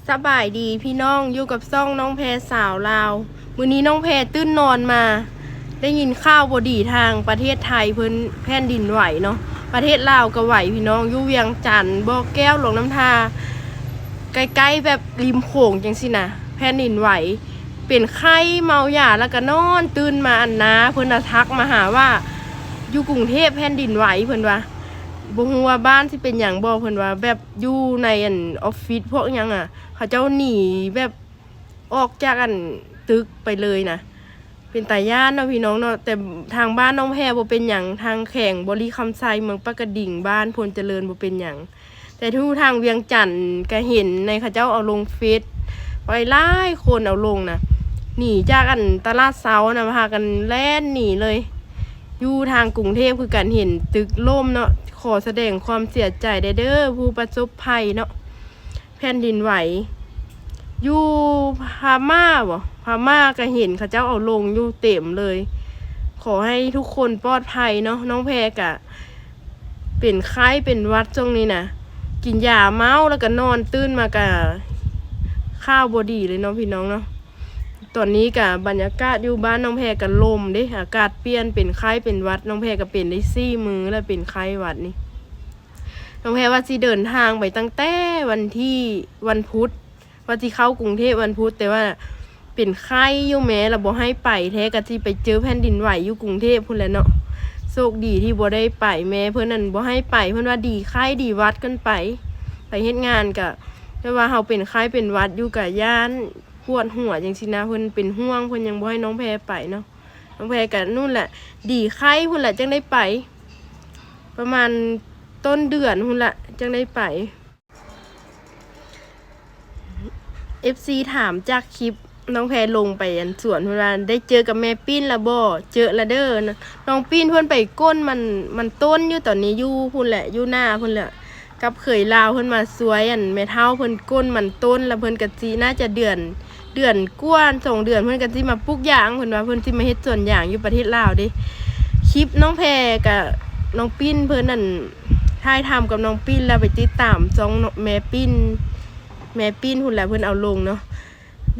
สบายดีพี่น้องอยู่กับซ่องน้องแพรสาวลาวมื้อนี้น้องแพรตื่นนอนมาได้ยินข่าวบดีทางประเทศไทยเพิ่นแผ่นดินไหวเนาะประเทศลาวก็ไหวพี่น้องอยู่เวียงจันทน์บ่อแก้วหลวงน้ำทาใกล้ๆแบบริมโขงจังสินะแผ่นดินไหวเป็นไข้เมาหยาแล้วก็นอนตื่นมาอันนะเพิ่นทักมาหาว่าอยู่กรุงเทพแผ่นดินไหวเพิ่นว่าบ่ฮู้ว่าบ้านที่เป็นหยังบ่เพิ่นว่าแบบอยู่ในอันออฟฟิศพวกหยังอ่ะเขาเจ้าหนีแบบออกจากอันตึกไปเลยนะเป็นตาย่านเนาะพี่น้องเนาะแต่ทางบ้านน้องแพรบ่เป็นหยังทางแข่งบริคำไซเมืองปากกระดิ่งบ้านพลเจริญบ่เป็นหยังแต่ทุกทางเวียงจันทน์ก็เห็นในเขาเจ้าเอาลงเฟซไปหลายคนเอาลงนะหนีจากอันตลาดเซานะพากันแล่นหนีเลยอยู่ทางกรุงเทพคือกันเห็นตึกล่มเนาะขอแสดงความเสียใจเด้อผู้ประสบภัยเนาะแผ่นดินไหวอยู่พม่าบ่พม่าก็เห็นเขาเจ้าเอาลงอยู่เต็มเลยขอให้ทุกคนปลอดภัยเนาะน้องแพรกะเป็นไข้เป็นหวัดช่วงนี้นะกินยาเมาแล้วก็นอนตื่นมากะข้าวบดีเลยเนาะพี่น้องเนาะตอนนี้กะบรรยากาศอยู่บ้านน้องแพรกันลมเด้อากาศเปลี่ยนเป็นไข้เป็นหวัดน้องแพรก็เป็นได้4 มื้อแล้วเป็นไข้หวัดนี่น้องแพรว่าสิเดินทางไปตั้งแต่วันพุธว่าสิเข้ากรุงเทพวันพุธแต่ว่าเป็นไข้อยู่แม้เราบ่ให้ไปแท้ก็สิไปเจอแผ่นดินไหวอยู่กรุงเทพพุ่นแหละเนาะโชคดีที่บ่ได้ไปแม่เพิ่นนั่นบ่ให้ไปเพิ่นว่าดีไข้ดีหวัดกันไปเฮ็ดงานก็แต่ว่าเฮาเป็นไข้เป็นหวัดอยู่กับย่านปวดหัวจังซี่นะเพิ่นเป็นห่วงเพิ่นยังบ่ให้น้องแพรไปเนาะน้องแพรก็นู่นแหละดีไข้พุ่นแหละจังได้ไปประมาณต้นเดือนพุ่นละจังได้ไป FC ถามจากคลิปน้องแพรลงไปอันสวนเวลาได้เจอกับแม่ปิ้นละบ่เจอละเด้อนะน้องปิ้นเพิ่นไปก้นมันต้นอยู่ตอนนี้อยู่พุ่นแหละอยู่หน้าพุ่นแหละกับเขยลาวเพิ่นมาสวยอันแม่เฒ่าเพิ่นก้นมันต้นแล้วเพิ่นก็สิน่าจะเดือนกว่า2 เดือนเพิ่นก็สิมาปลูกยางเพิ่นว่าเพิ่นสิมาเฮ็ดสวนยางอยู่ประเทศลาวเด้คลิปน้องแพรกับน้องปิ้นเพิ่นนั่นถ่ายทำกับน้องปิ้นแล้วไปติดตามช่องแม่ปิ้นหุ่นแหละเพิ่นเอาลงเนาะ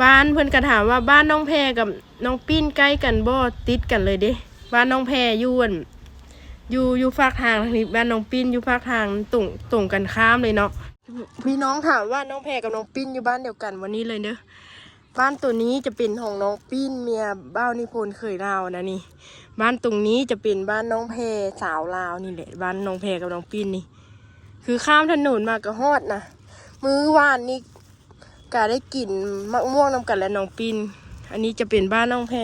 บ้านเพิ่นก็ถามว่าบ้านน้องแพรกับน้องปิ้นใกล้กันบ่ติดกันเลยเด้บ้านน้องแพรอยู่ภาคทางนี้บ้านน้องปิ้นอยู่ภาคทางตรงกันข้ามเลยเนาะพี่น้องถามว่าน้องแพรกับน้องปิ้นอยู่บ้านเดียวกันวันนี้เลยเด้อบ้านตัวนี้จะเป็นของน้องปิ้นเมียบ้าวนิพนธ์เคยลาวนะนี่บ้านตรงนี้จะเป็นบ้านน้องแพรสาวลาวนี่แหละบ้านน้องแพรกับน้องปิ้นนี่คือข้ามถนนมาก็ฮอดนะมื้อวานนี้ก็ได้กินมะม่วงนำกันและน้องปิ้นอันนี้จะเป็นบ้านน้องแพร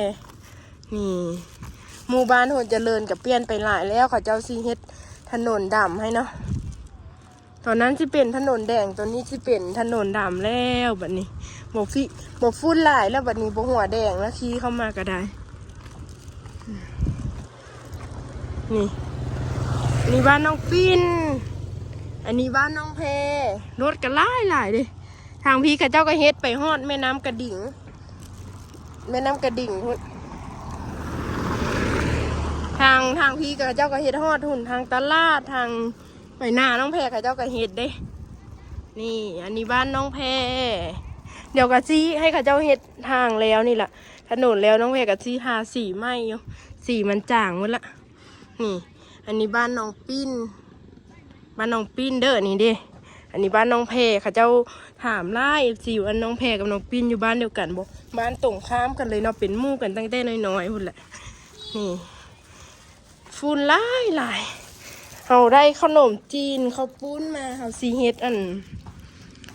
นี่หมู่บ้านโหดเจริญกับเปลี่ยนไปหลายแล้วเขาเจ้าซีเฮ็ดถนนดำให้เนาะตอนนั้นที่เป็นถนนแดงตอนนี้ที่เป็นถนนดำแล้วบัดนี้บอกฟุ้นหลายแล้วบัดนี้บอกหัวแดงแล้วขี่เข้ามาก็ได้นี่บ้านน้องปิ้นอันนี้บ้านน้องแพรรถก็หลายเลยทางพี่กับเจ้าก็เฮ็ดไปฮอดแม่น้ำกระดิ่งทางพี่กับเจ้าก็เฮ็ดฮอดหุ่นทางตลาดทางไปหน้าน้องแพรกับเจ้าก็เฮ็ดเด้นี่อันนี้บ้านน้องแพรเดี๋ยวกะซี่ให้กับเจ้าเฮ็ดทางแล้วนี่แหละถนนแล้วน้องแพรกับซี่ทาสีไหมอยู่สีมันจางหมดละนี่อันนี้บ้านน้องปิ้นเด้อนี่เด้อันนี้บ้านน้องแพรเขาเจ้าถามไล่สิวอันน้องแพรกับน้องปิ้นอยู่บ้านเดียวกันบอกบ้านตรงข้ามกันเลยเนาะเป็นหมู่กันตั้งแต่น้อยๆพุ่นแหละนี่ฝุ่นหลายเอาได้ขนมจีนข้าวปุ้นมาเอาซีเฮ็ดอัน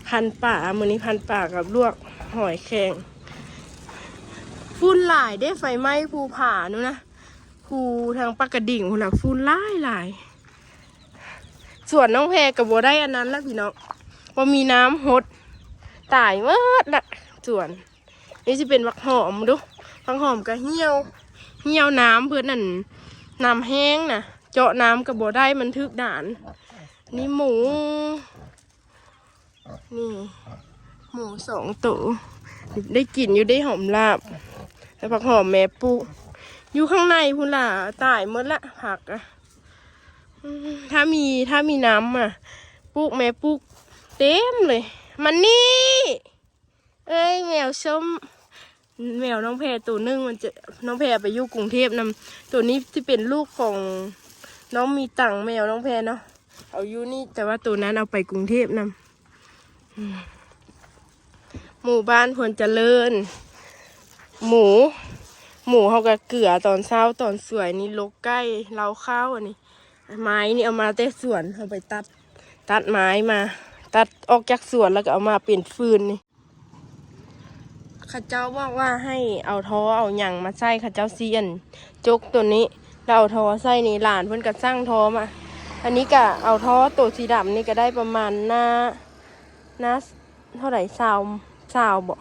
พันป่ามื้อนี้พันป่ากับลวกหอยแครงฝุ่นหลายได้ไฟไหม้ภูผานู่นนะภูทางปากกระดิ่งพุ่นน่ะฝุ่นหลายส่วนน้องแพรกับบัวได้อันนั้นแล้วพี่น้องพอมีน้ำหดตายเมื่อละส่วนนี่จะเป็นผักหอมดูผักหอมกับเหี่ยวน้ำเพื่อนนั่นน้ำแห้งนะเจาะน้ำกับบัวได้มันทึกด่านนี่หมู2 ตัวได้กลิ่นอยู่ได้หอมลาบแล้วผักหอมแม่ปูอยู่ข้างในพุ่นล่ะตายเมื่อละผักอะถ้ามีน้ำอ่ะปลูกแม่ปลูกเต็มเลยมันนี่ เอ้ยแมวส้มแมวน้องแพรตัวหนึงมันจะน้องแพรไปอยู่กรุงเทพนำตัวนี้ที่เป็นลูกของน้องมีตังค์แมวน้องแพรเนาะเอาอยู่นี่แต่ว่าตัวนั้นเอาไปกรุงเทพนำหมู่บ้านพลเจริญหมูเขาก็เกลือตอนเช้าตอนสวยนี่ลกใกล้เล้าข้าวอันนี้ไม้นี่เอามาแต่สวนเอาไปตัดไม้มาตัดออกจากสวนแล้วก็เอามาเป็นฟืนนี่ข้าเจ้าบอกว่าให้เอาท้อเอาหยังมาใส่ข้าเจ้าเซียนจกตัวนี้แล้วเอาท้อใส่นี่หลานเพิ่นก็สร้างท้อมาอันนี้ก็เอาท้อตัวสีดำนี่ก็ได้ประมาณหน้าเท่าไหร่ซาวบ่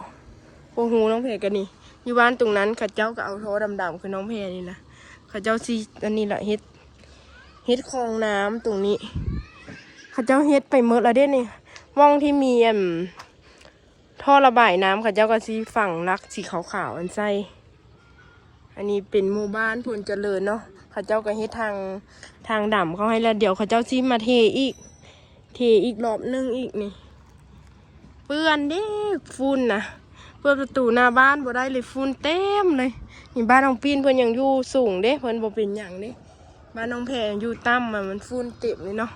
โอ้โหน้องเพกันนี่อยู่บ้านตรงนั้นข้าเจ้าก็เอาท้อดำๆคือน้องเพนี่นะข้าเจ้าซีอันนี้แหละเฮ็ดคลองน้ำตรงนี้ข้าเจ้าเฮ็ดไปเมื่อแล้วเด้นี่ว่องที่มีท่อระบายน้ำข้าเจ้าก็ซีฝั่งรักสีขาวๆอันใส่อันนี้เป็นหมู่บ้านพลเจริญเนาะข้าเจ้าก็เฮ็ดทางดำเขาให้แล้วเดี๋ยวข้าเจ้าซีมาเทอีกรอบนึงอีกนี่เปื้อนเด้ฝุ่นนะเพื่อประตูหน้าบ้านบ่ได้เลยฝุ่นเต็มเลยนี่บ้านน้องปีนเพิ่นยังอยู่สูงเด้เพิ่นบ่เป็นหยังเด้บ้านน้องแพรยังอยู่ต่ำมันฝุ่นเต็มเลยเนาะ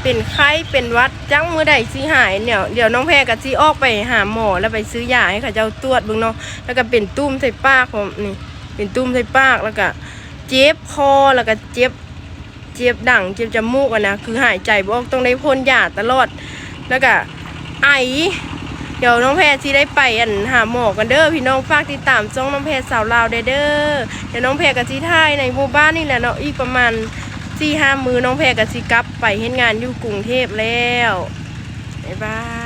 เป็นไข้เป็นวัดจังมือใดสิหายเนี่ยเดี๋ยวน้องแพรกับสิออกไปหาหมอแล้วไปซื้อยาให้เขาเจ้าตรวจเบิ่งเนาะแล้วก็เป็นตุ้มใส่ปากผมนี่เป็นตุ้มใส่ปากแล้วก็เจ็บคอแล้วก็เจ็บดั่งเจ็บจมูกอ่ะนะคือหายใจบ่ออกต้องได้พ่นยาตลอดแล้วก็ไอเดี๋ยวน้องแพรสิได้ไปหาหมอกันเด้อพี่น้องฝากติดตามช่องน้องแพรสาวลาวเด้อเดี๋ยวน้องแพรกับสิถ่ายในหมู่บ้านนี่แหละเนาะอีกประมาณ4-5 มื้อน้องแพรกับสิกลับไปเฮ็ดงานอยู่กรุงเทพแล้วบ๊ายบาย